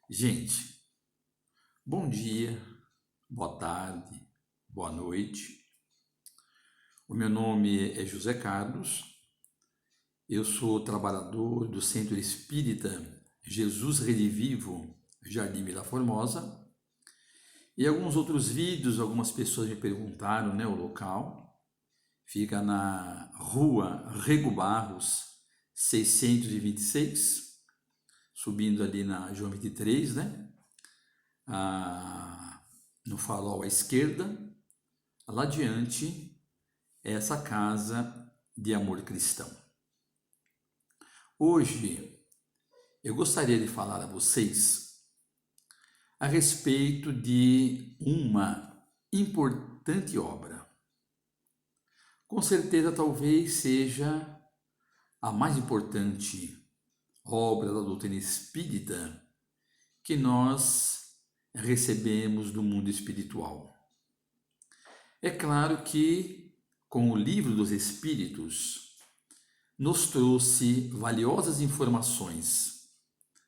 Gente, bom dia, boa tarde, boa noite. O meu nome é José Carlos, eu sou trabalhador do Centro Espírita Jesus Redivivo, Jardim Vila Formosa. E alguns outros vídeos, algumas pessoas me perguntaram, o local. Fica na rua Rego Barros, 626, subindo ali na João 23, no farol à esquerda. Lá adiante é essa casa de amor cristão. Hoje eu gostaria de falar a vocês a respeito de uma importante obra. Com certeza, talvez seja a mais importante obra da doutrina espírita que nós recebemos do mundo espiritual. É claro que, com o Livro dos Espíritos, nos trouxe valiosas informações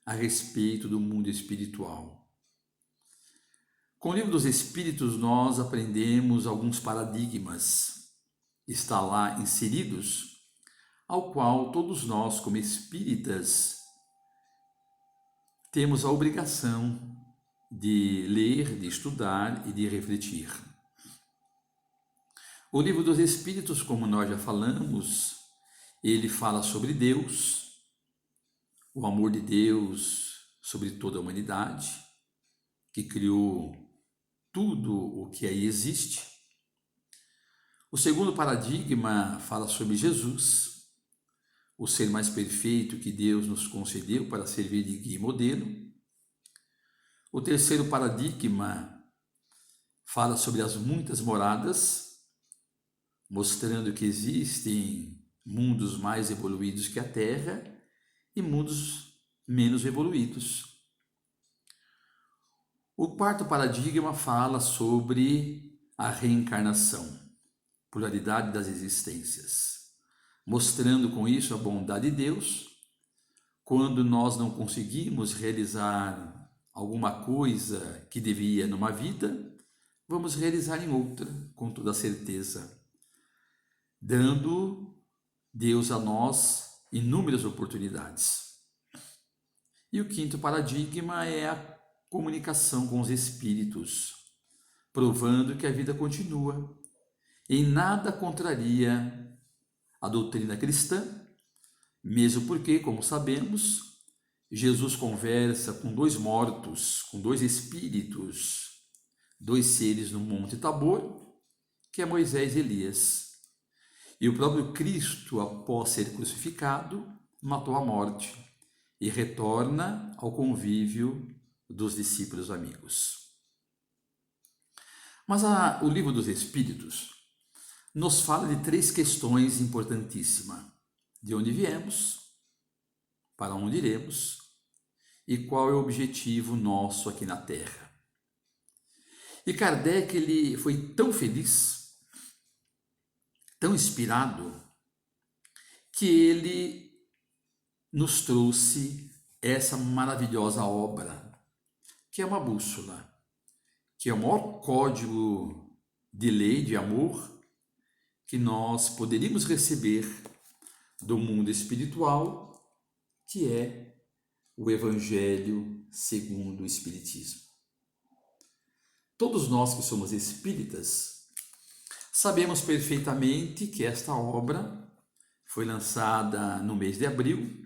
a respeito do mundo espiritual. Com o Livro dos Espíritos, nós aprendemos alguns paradigmas, está lá inseridos, ao qual todos nós, como espíritas, temos a obrigação de ler, de estudar e de refletir. O Livro dos Espíritos, como nós já falamos, ele fala sobre Deus, o amor de Deus sobre toda a humanidade, que criou tudo o que aí existe. O segundo paradigma fala sobre Jesus, o ser mais perfeito que Deus nos concedeu para servir de guia e modelo. O terceiro paradigma fala sobre as muitas moradas, mostrando que existem mundos mais evoluídos que a Terra e mundos menos evoluídos. O quarto paradigma fala sobre a reencarnação, pluralidade das existências, mostrando com isso a bondade de Deus. Quando nós não conseguimos realizar alguma coisa que devia numa vida, vamos realizar em outra, com toda certeza, dando Deus a nós inúmeras oportunidades. E o quinto paradigma é a comunicação com os espíritos, provando que a vida continua. Em nada contraria a doutrina cristã, mesmo porque, como sabemos, Jesus conversa com dois mortos, com dois espíritos, dois seres no Monte Tabor, que é Moisés e Elias. E o próprio Cristo, após ser crucificado, matou a morte e retorna ao convívio dos discípulos amigos. Mas o Livro dos Espíritos nos fala de três questões importantíssimas: de onde viemos, para onde iremos e qual é o objetivo nosso aqui na Terra. E Kardec, ele foi tão feliz, tão inspirado, que ele nos trouxe essa maravilhosa obra, que é uma bússola, que é o maior código de lei, de amor, que nós poderíamos receber do mundo espiritual, que é o Evangelho segundo o Espiritismo. Todos nós que somos espíritas sabemos perfeitamente que esta obra foi lançada no mês de abril,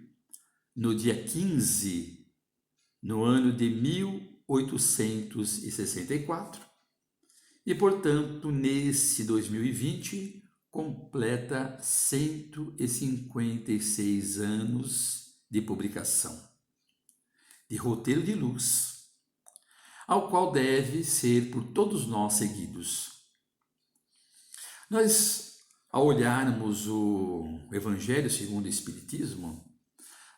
no dia 15, no ano de 1864, e, portanto, nesse 2020, completa 156 anos de publicação, de roteiro de luz, ao qual deve ser por todos nós seguidos. Nós, ao olharmos o Evangelho segundo o Espiritismo,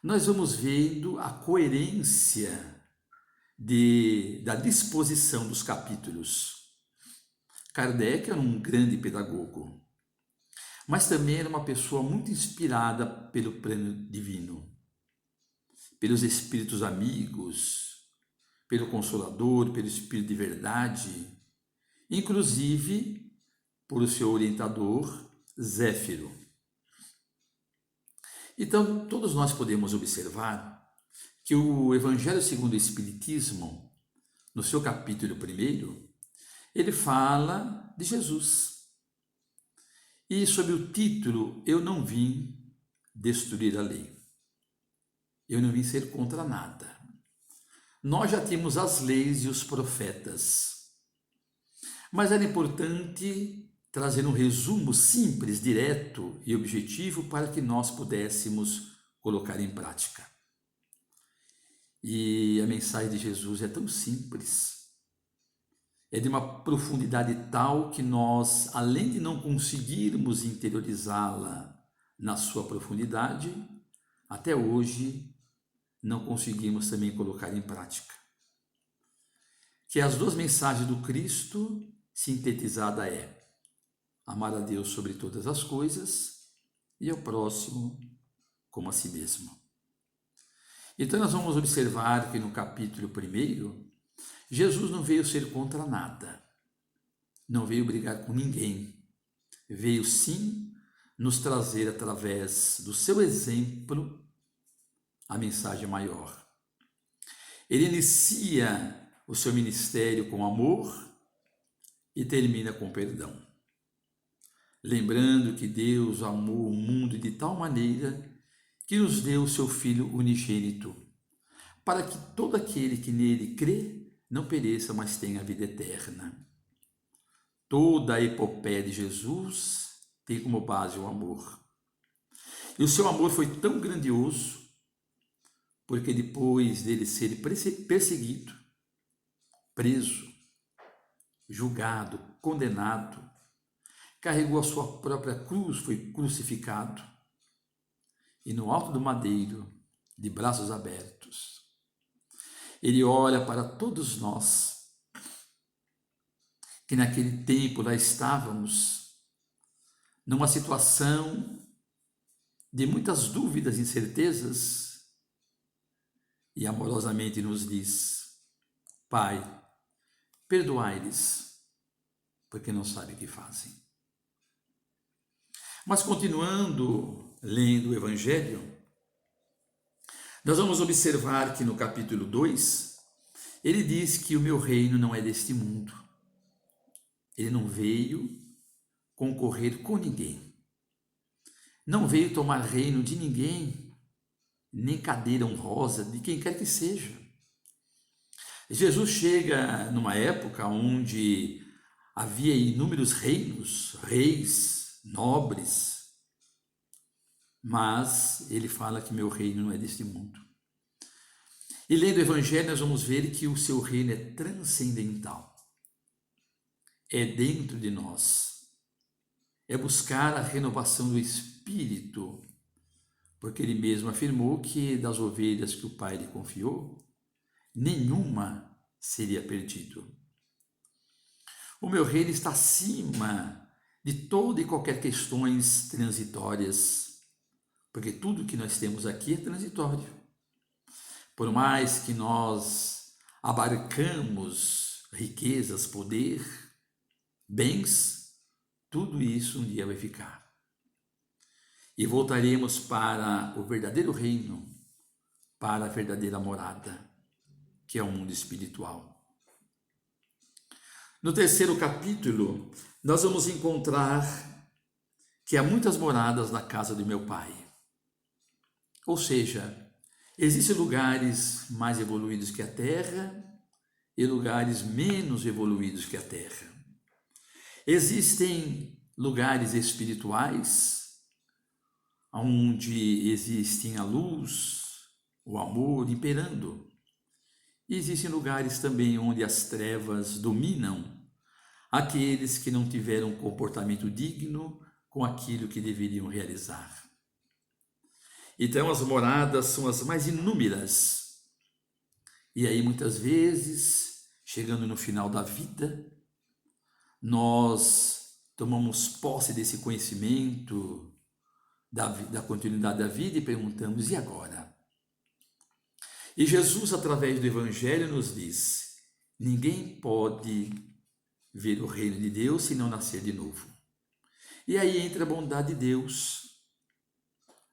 nós vamos vendo a coerência da disposição dos capítulos. Kardec era um grande pedagogo, mas também era uma pessoa muito inspirada pelo plano divino, pelos espíritos amigos, pelo Consolador, pelo Espírito de verdade, inclusive por o seu orientador, Zéfiro. Então, todos nós podemos observar que o Evangelho segundo o Espiritismo, no seu capítulo 1, ele fala de Jesus. E sob o título, Eu não vim destruir a lei. Eu não vim ser contra nada. Nós já tínhamos as leis e os profetas. Mas era importante trazer um resumo simples, direto e objetivo para que nós pudéssemos colocar em prática. E a mensagem de Jesus é tão simples. É de uma profundidade tal que nós, além de não conseguirmos interiorizá-la na sua profundidade, até hoje não conseguimos também colocar em prática. Que as duas mensagens do Cristo sintetizada é amar a Deus sobre todas as coisas e ao próximo como a si mesmo. Então nós vamos observar que no capítulo 1, Jesus não veio ser contra nada, não veio brigar com ninguém, veio sim nos trazer através do seu exemplo a mensagem maior. Ele inicia o seu ministério com amor e termina com perdão. Lembrando que Deus amou o mundo de tal maneira que nos deu o seu Filho unigênito, para que todo aquele que nele crê não pereça, mas tenha a vida eterna. Toda a epopeia de Jesus tem como base o amor. E o seu amor foi tão grandioso, porque depois dele ser perseguido, preso, julgado, condenado, carregou a sua própria cruz, foi crucificado, e no alto do madeiro, de braços abertos, ele olha para todos nós, que naquele tempo lá estávamos, numa situação de muitas dúvidas e incertezas, e amorosamente nos diz: Pai, perdoai-lhes, porque não sabem o que fazem. Mas continuando lendo o Evangelho, nós vamos observar que no capítulo 2, ele diz que o meu reino não é deste mundo. Ele não veio concorrer com ninguém. Não veio tomar reino de ninguém, nem cadeira honrosa de quem quer que seja. Jesus chega numa época onde havia inúmeros reinos, reis, nobres, mas ele fala que meu reino não é deste mundo. E lendo o Evangelho nós vamos ver que o seu reino é transcendental. É dentro de nós. É buscar a renovação do espírito, porque ele mesmo afirmou que das ovelhas que o Pai lhe confiou, nenhuma seria perdida. O meu reino está acima de toda e qualquer questões transitórias, porque tudo que nós temos aqui é transitório. Por mais que nós abarcamos riquezas, poder, bens, tudo isso um dia vai ficar. E voltaremos para o verdadeiro reino, para a verdadeira morada, que é o mundo espiritual. No terceiro capítulo, nós vamos encontrar que há muitas moradas na casa do meu Pai. Ou seja, existem lugares mais evoluídos que a Terra e lugares menos evoluídos que a Terra. Existem lugares espirituais onde existem a luz, o amor imperando. E existem lugares também onde as trevas dominam aqueles que não tiveram um comportamento digno com aquilo que deveriam realizar. Então as moradas são as mais inúmeras. E aí muitas vezes, chegando no final da vida, nós tomamos posse desse conhecimento da continuidade da vida e perguntamos: e agora? E Jesus, através do Evangelho, nos diz: ninguém pode ver o reino de Deus se não nascer de novo. E aí entra a bondade de Deus,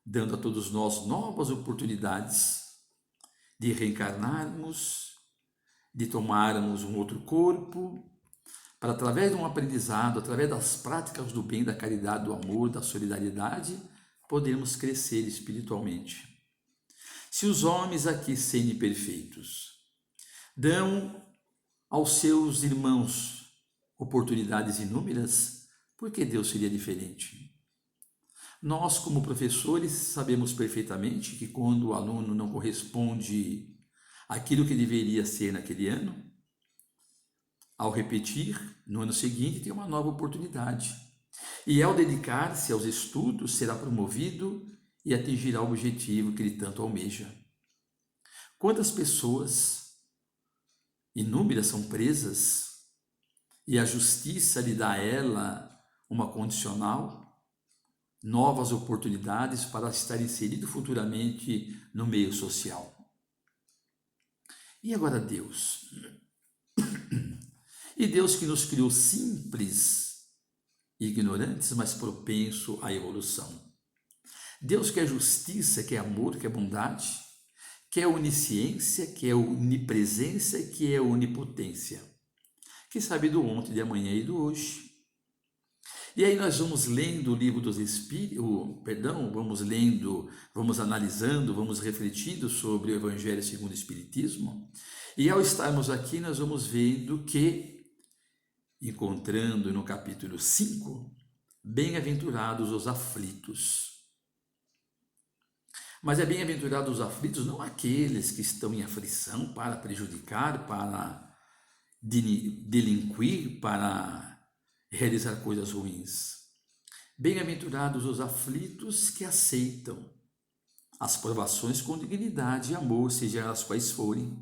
dando a todos nós novas oportunidades de reencarnarmos, de tomarmos um outro corpo, para, através de um aprendizado, através das práticas do bem, da caridade, do amor, da solidariedade, podermos crescer espiritualmente. Se os homens aqui, sendo imperfeitos, dão aos seus irmãos oportunidades inúmeras, por que Deus seria diferente? Nós, como professores, sabemos perfeitamente que quando o aluno não corresponde àquilo que deveria ser naquele ano, ao repetir, no ano seguinte tem uma nova oportunidade. E ao dedicar-se aos estudos, será promovido e atingirá o objetivo que ele tanto almeja. Quantas pessoas inúmeras são presas e a justiça lhe dá a ela uma condicional, novas oportunidades para estar inserido futuramente no meio social. E agora Deus? E Deus que nos criou simples e ignorantes, mas propenso à evolução. Deus que é justiça, que é amor, que é bondade, que é onisciência, que é onipresença, que é onipotência, que sabe do ontem, de amanhã e do hoje. E aí nós vamos lendo o livro dos Espíritos, vamos analisando, vamos refletindo sobre o Evangelho segundo o Espiritismo, e ao estarmos aqui nós vamos vendo que, encontrando no capítulo 5, bem-aventurados os aflitos. Mas é bem-aventurados os aflitos não aqueles que estão em aflição para prejudicar, para delinquir, para realizar coisas ruins. Bem-aventurados os aflitos que aceitam as provações com dignidade e amor, sejam elas quais forem.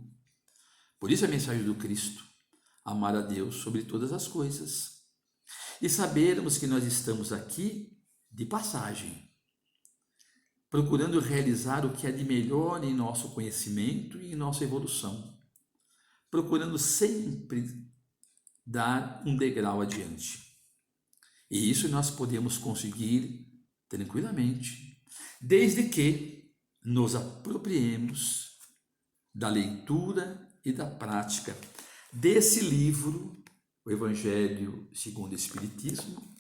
Por isso a mensagem do Cristo: amar a Deus sobre todas as coisas. E sabermos que nós estamos aqui de passagem, procurando realizar o que é de melhor em nosso conhecimento e em nossa evolução, procurando sempre dar um degrau adiante. E isso nós podemos conseguir tranquilamente, desde que nos apropriemos da leitura e da prática desse livro, o Evangelho segundo o Espiritismo,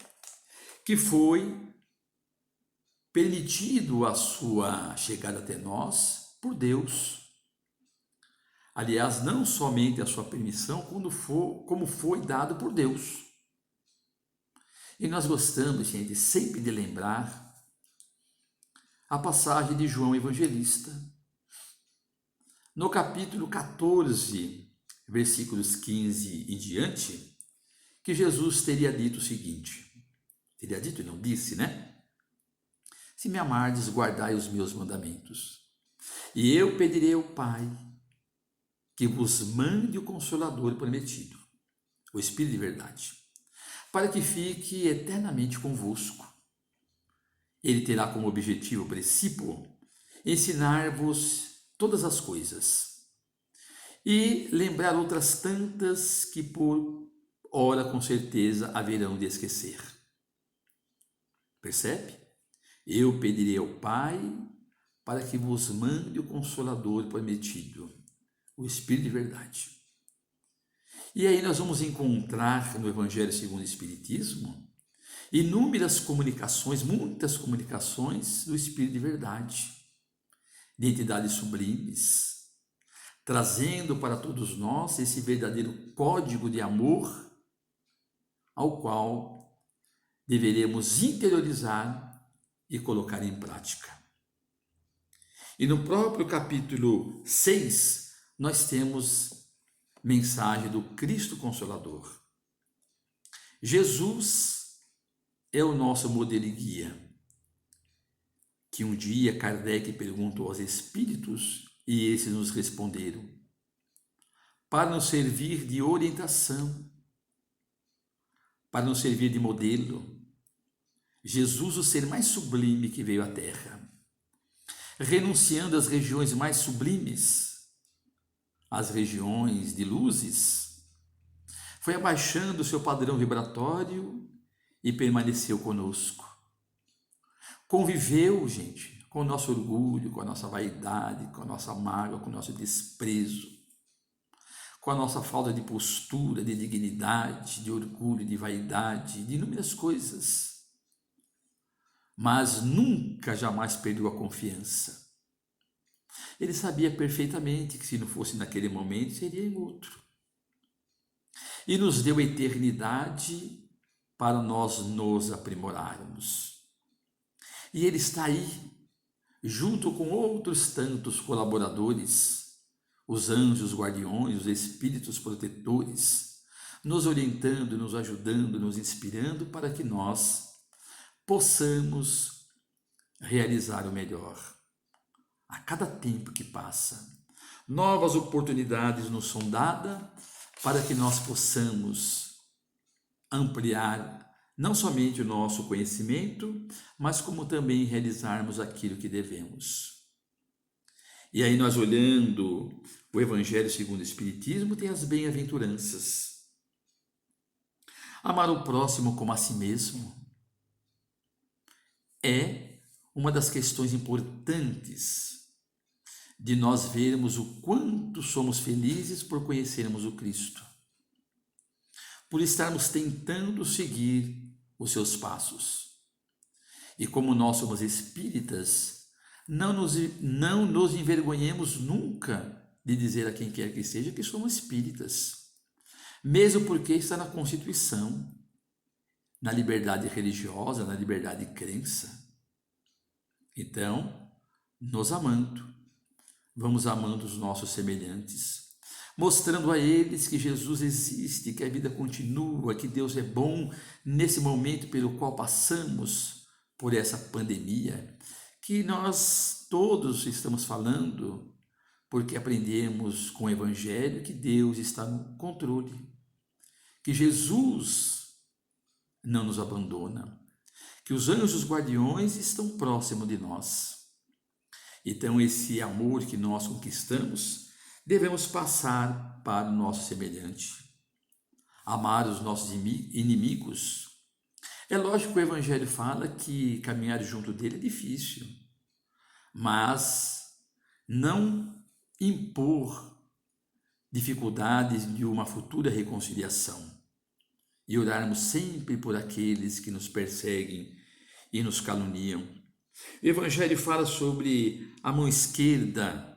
que foi permitido a sua chegada até nós por Deus. Aliás, não somente a sua permissão, como foi dado por Deus. E nós gostamos, gente, sempre de lembrar a passagem de João Evangelista, no capítulo 14, versículos 15 em diante, que Jesus teria dito o seguinte, teria dito e não disse, né? Se me amardes, guardai os meus mandamentos, e eu pedirei ao Pai que vos mande o Consolador prometido, o Espírito de verdade, para que fique eternamente convosco. Ele terá como objetivo principal ensinar-vos todas as coisas e lembrar outras tantas que por ora com certeza haverão de esquecer. Percebe? Eu pedirei ao Pai para que vos mande o Consolador prometido, o Espírito de verdade. E aí nós vamos encontrar no Evangelho segundo o Espiritismo inúmeras comunicações, muitas comunicações do Espírito de verdade, de entidades sublimes, trazendo para todos nós esse verdadeiro código de amor ao qual deveremos interiorizar e colocar em prática. E no próprio capítulo 6, nós temos mensagem do Cristo Consolador. Jesus é o nosso modelo e guia, que um dia Kardec perguntou aos espíritos e esses nos responderam, para nos servir de orientação, para nos servir de modelo. Jesus, o ser mais sublime que veio à Terra, renunciando às regiões mais sublimes as regiões de luzes, foi abaixando o seu padrão vibratório e permaneceu conosco. Conviveu, gente, com o nosso orgulho, com a nossa vaidade, com a nossa mágoa, com o nosso desprezo, com a nossa falta de postura, de dignidade, de orgulho, de vaidade, de inúmeras coisas. Mas nunca, jamais perdeu a confiança. Ele sabia perfeitamente que se não fosse naquele momento, seria em outro. E nos deu a eternidade para nós nos aprimorarmos. E Ele está aí, junto com outros tantos colaboradores, os anjos guardiões, os espíritos protetores, nos orientando, nos ajudando, nos inspirando para que nós possamos realizar o melhor. A cada tempo que passa, novas oportunidades nos são dadas para que nós possamos ampliar não somente o nosso conhecimento, mas como também realizarmos aquilo que devemos. E aí nós olhando o Evangelho segundo o Espiritismo, tem as bem-aventuranças. Amar o próximo como a si mesmo é uma das questões importantes de nós vermos o quanto somos felizes por conhecermos o Cristo, por estarmos tentando seguir os seus passos. E como nós somos espíritas, não nos envergonhemos nunca de dizer a quem quer que seja que somos espíritas, mesmo porque está na Constituição, na liberdade religiosa, na liberdade de crença. Então, nos amando, vamos amando os nossos semelhantes, mostrando a eles que Jesus existe, que a vida continua, que Deus é bom nesse momento pelo qual passamos por essa pandemia, que nós todos estamos falando, porque aprendemos com o Evangelho que Deus está no controle, que Jesus não nos abandona, que os anjos guardiões estão próximos de nós. Então, esse amor que nós conquistamos, devemos passar para o nosso semelhante, amar os nossos inimigos. É lógico que o Evangelho fala que caminhar junto dele é difícil, mas não impor dificuldades de uma futura reconciliação e orarmos sempre por aqueles que nos perseguem e nos caluniam. O Evangelho fala sobre a mão esquerda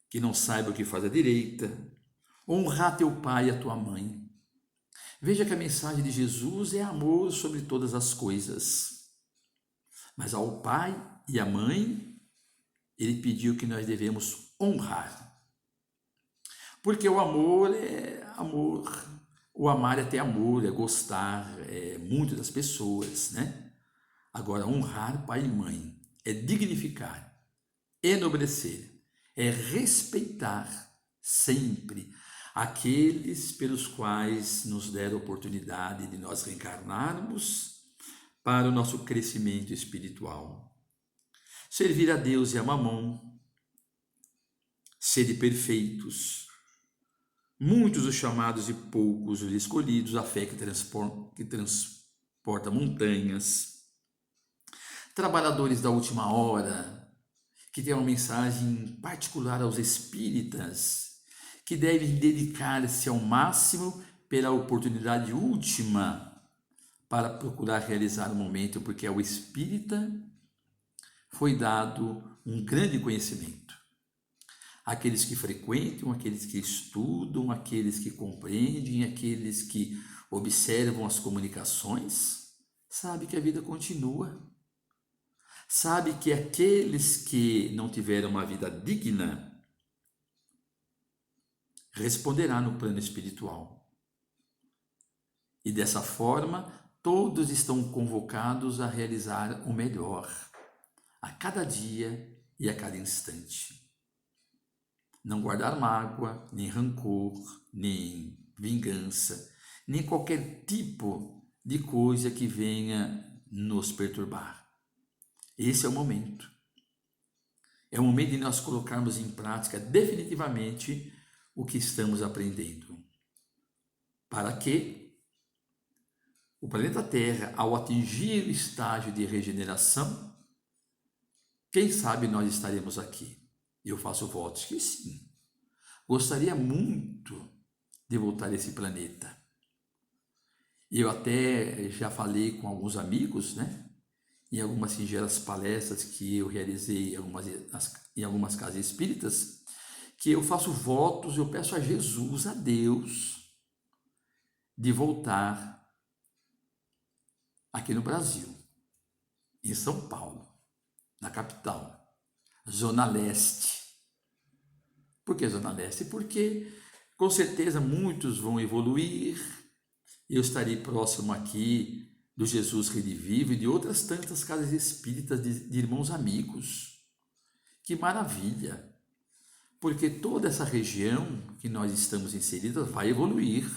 que não saiba o que faz a direita, honrar teu pai e a tua mãe. Veja que a mensagem de Jesus é amor sobre todas as coisas, mas ao pai e à mãe, ele pediu que nós devemos honrar, porque o amor é amor, o amar é ter amor, é gostar, é muito das pessoas, né? Agora, honrar pai e mãe é dignificar, enobrecer, é respeitar sempre aqueles pelos quais nos deram a oportunidade de nós reencarnarmos para o nosso crescimento espiritual. Servir a Deus e a Mamon, sede perfeitos, muitos os chamados e poucos os escolhidos, a fé que transporta montanhas, trabalhadores da última hora, que tem uma mensagem particular aos espíritas, que devem dedicar-se ao máximo pela oportunidade última para procurar realizar o momento, porque ao espírita foi dado um grande conhecimento. Aqueles que frequentam, aqueles que estudam, aqueles que compreendem, aqueles que observam as comunicações, sabem que a vida continua. Sabe que aqueles que não tiveram uma vida digna responderá no plano espiritual. E dessa forma, todos estão convocados a realizar o melhor, a cada dia e a cada instante. Não guardar mágoa, nem rancor, nem vingança, nem qualquer tipo de coisa que venha nos perturbar. Esse é o momento. É o momento de nós colocarmos em prática definitivamente o que estamos aprendendo, para que o planeta Terra, ao atingir o estágio de regeneração, quem sabe nós estaremos aqui. Eu faço votos que sim. Gostaria muito de voltar a esse planeta. Eu até já falei com alguns amigos, né? Em algumas singelas palestras que eu realizei em algumas casas espíritas, que eu faço votos, eu peço a Jesus, a Deus, de voltar aqui no Brasil, em São Paulo, na capital, Zona Leste. Por que Zona Leste? Porque com certeza muitos vão evoluir, eu estarei próximo aqui do Jesus Redivivo e de outras tantas casas espíritas de irmãos amigos. Que maravilha! Porque toda essa região que nós estamos inseridas vai evoluir,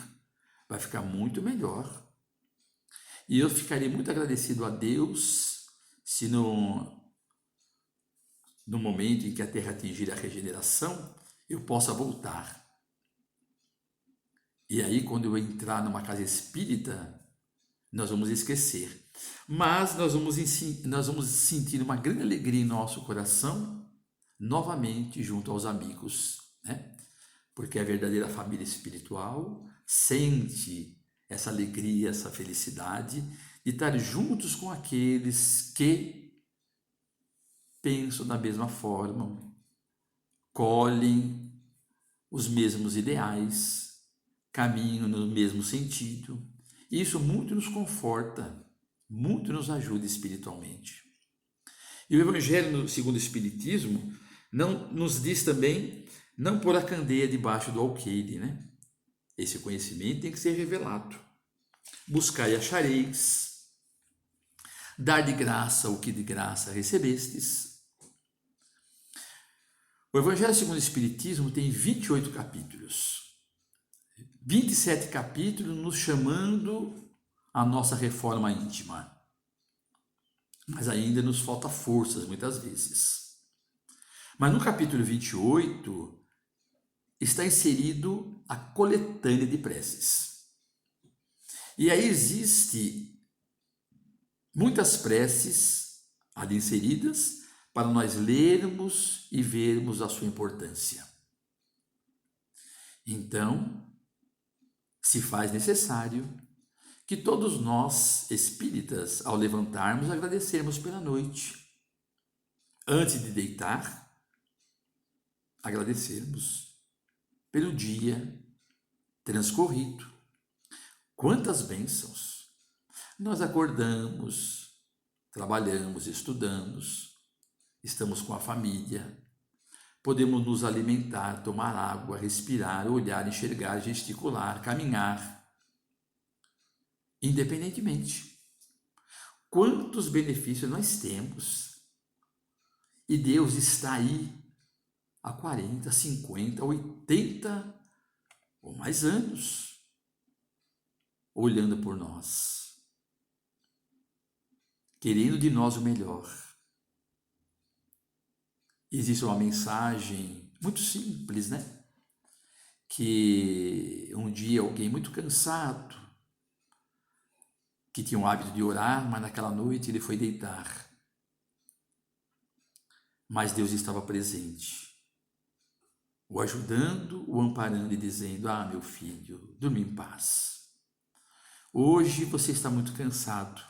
vai ficar muito melhor. E eu ficarei muito agradecido a Deus se no momento em que a Terra atingir a regeneração, eu possa voltar. E aí, quando eu entrar numa casa espírita, nós vamos esquecer. Mas nós vamos sentir uma grande alegria em nosso coração, novamente junto aos amigos, né? Porque a verdadeira família espiritual sente essa alegria, essa felicidade de estar juntos com aqueles que pensam da mesma forma, colhem os mesmos ideais, caminham no mesmo sentido. Isso muito nos conforta, muito nos ajuda espiritualmente. E o Evangelho segundo o Espiritismo não nos diz também não pôr a candeia debaixo do alqueire, né? Esse conhecimento tem que ser revelado. Buscar e achareis, dar de graça o que de graça recebestes. O Evangelho segundo o Espiritismo tem 28 capítulos. 27 capítulos nos chamando a nossa reforma íntima. Mas ainda nos falta forças muitas vezes. Mas no capítulo 28 está inserido a coletânea de preces. E aí existe muitas preces ali inseridas para nós lermos e vermos a sua importância. Então, se faz necessário que todos nós, espíritas, ao levantarmos, agradecermos pela noite. Antes de deitar, agradecermos pelo dia transcorrido. Quantas bênçãos! Nós acordamos, trabalhamos, estudamos, estamos com a família, podemos nos alimentar, tomar água, respirar, olhar, enxergar, gesticular, caminhar. Independentemente. Quantos benefícios nós temos? E Deus está aí há 40, 50, 80 ou mais anos, olhando por nós, querendo de nós o melhor. Existe uma mensagem muito simples, né? Que um dia alguém muito cansado, que tinha o hábito de orar, mas naquela noite ele foi deitar. Mas Deus estava presente, o ajudando, o amparando e dizendo: ah, meu filho, dorme em paz. Hoje você está muito cansado,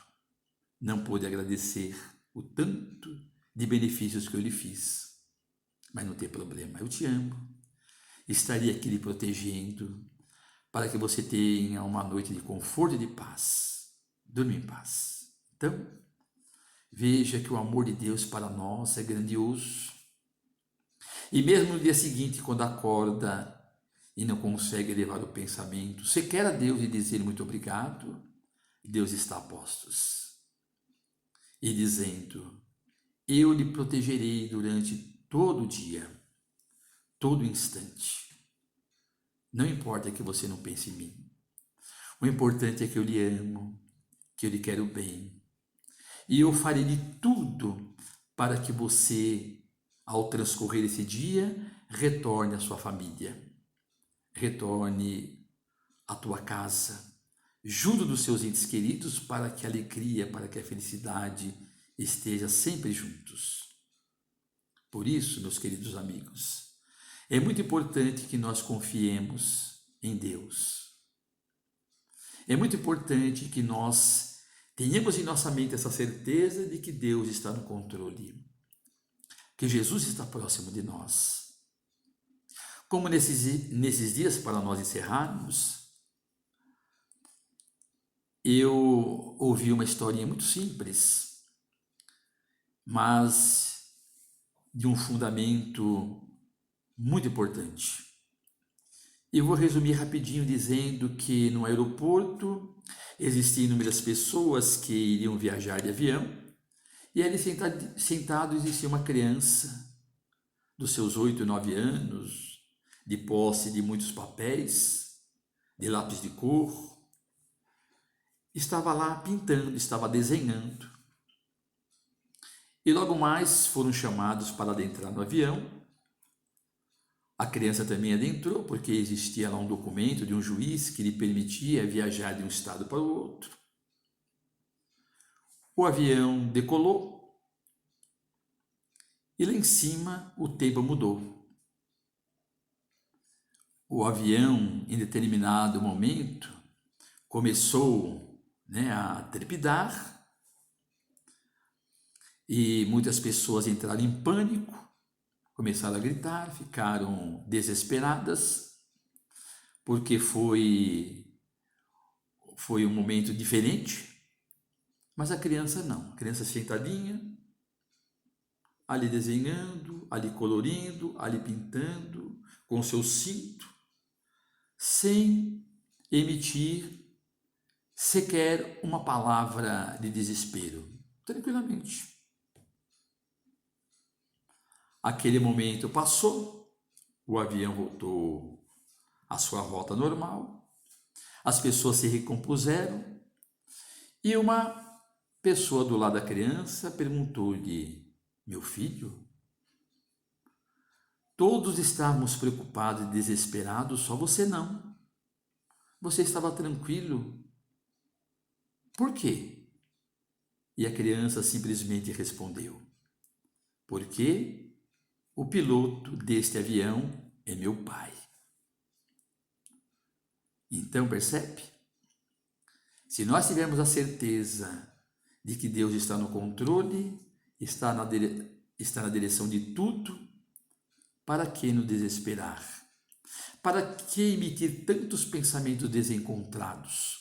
não pôde agradecer o tanto de benefícios que eu lhe fiz. Mas não tem problema, eu te amo. Estaria aqui lhe protegendo para que você tenha uma noite de conforto e de paz. Durma em paz. Então, veja que o amor de Deus para nós é grandioso. E mesmo no dia seguinte, quando acorda e não consegue elevar o pensamento, você quer a Deus e dizer muito obrigado, Deus está a postos. E dizendo: eu lhe protegerei durante todo o dia, todo instante. Não importa que você não pense em mim. O importante é que eu lhe amo, que eu lhe quero bem. E eu farei de tudo para que você, ao transcorrer esse dia, retorne à sua família. retorne à tua casa, junto dos seus entes queridos, para que a alegria, para que a felicidade esteja sempre juntos. Por isso, meus queridos amigos, é muito importante que nós confiemos em Deus. É muito importante que nós tenhamos em nossa mente essa certeza de que Deus está no controle, que Jesus está próximo de nós. Como nesses dias, para nós encerrarmos, eu ouvi uma historinha muito simples, mas de um fundamento muito importante. Eu vou resumir rapidinho dizendo que no aeroporto existiam inúmeras pessoas que iriam viajar de avião, e ali sentado existia uma criança dos seus 8, 9 anos, de posse de muitos papéis, de lápis de cor, estava lá pintando, estava desenhando. E logo mais foram chamados para adentrar no avião. A criança também adentrou, porque existia lá um documento de um juiz que lhe permitia viajar de um estado para o outro. O avião decolou e lá em cima o tempo mudou. O avião, em determinado momento, começou a trepidar e muitas pessoas entraram em pânico, começaram a gritar, ficaram desesperadas, porque foi um momento diferente, mas a criança não. A criança sentadinha, ali desenhando, ali colorindo, ali pintando, com seu cinto, sem emitir sequer uma palavra de desespero, tranquilamente. Aquele momento passou, o avião voltou à sua rota normal, as pessoas se recompuseram e uma pessoa do lado da criança perguntou-lhe: meu filho? Todos estávamos preocupados e desesperados, só você não. Você estava tranquilo. Por quê? E a criança simplesmente respondeu: porque o piloto deste avião é meu pai. Então, percebe? Se nós tivermos a certeza de que Deus está no controle, está na direção de tudo, para que nos desesperar? Para que emitir tantos pensamentos desencontrados?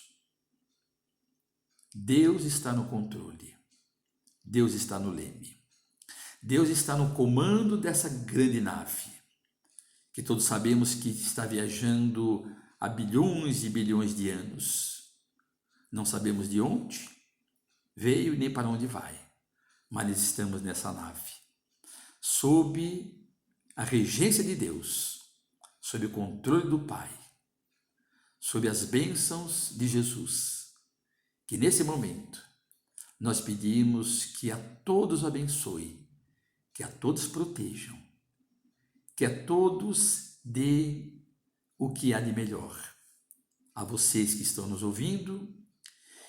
Deus está no controle. Deus está no leme. Deus está no comando dessa grande nave, que todos sabemos que está viajando há bilhões e bilhões de anos. Não sabemos de onde veio e nem para onde vai, mas estamos nessa nave, sob a regência de Deus, sob o controle do Pai, sob as bênçãos de Jesus, que nesse momento nós pedimos que a todos abençoe, que a todos protejam, que a todos dê o que há de melhor, a vocês que estão nos ouvindo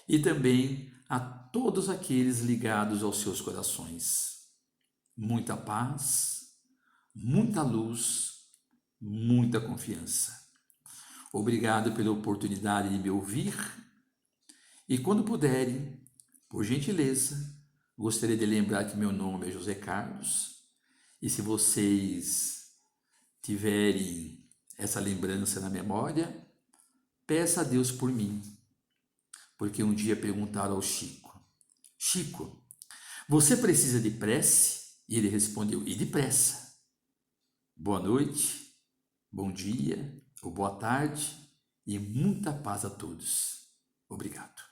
e também a todos aqueles ligados aos seus corações. Muita paz, muita luz, muita confiança. Obrigado pela oportunidade de me ouvir e quando puderem, por gentileza, gostaria de lembrar que meu nome é José Carlos e se vocês tiverem essa lembrança na memória, peça a Deus por mim, porque um dia perguntaram ao Chico: Chico, você precisa de prece? E ele respondeu: e depressa. Boa noite, bom dia ou boa tarde e muita paz a todos. Obrigado.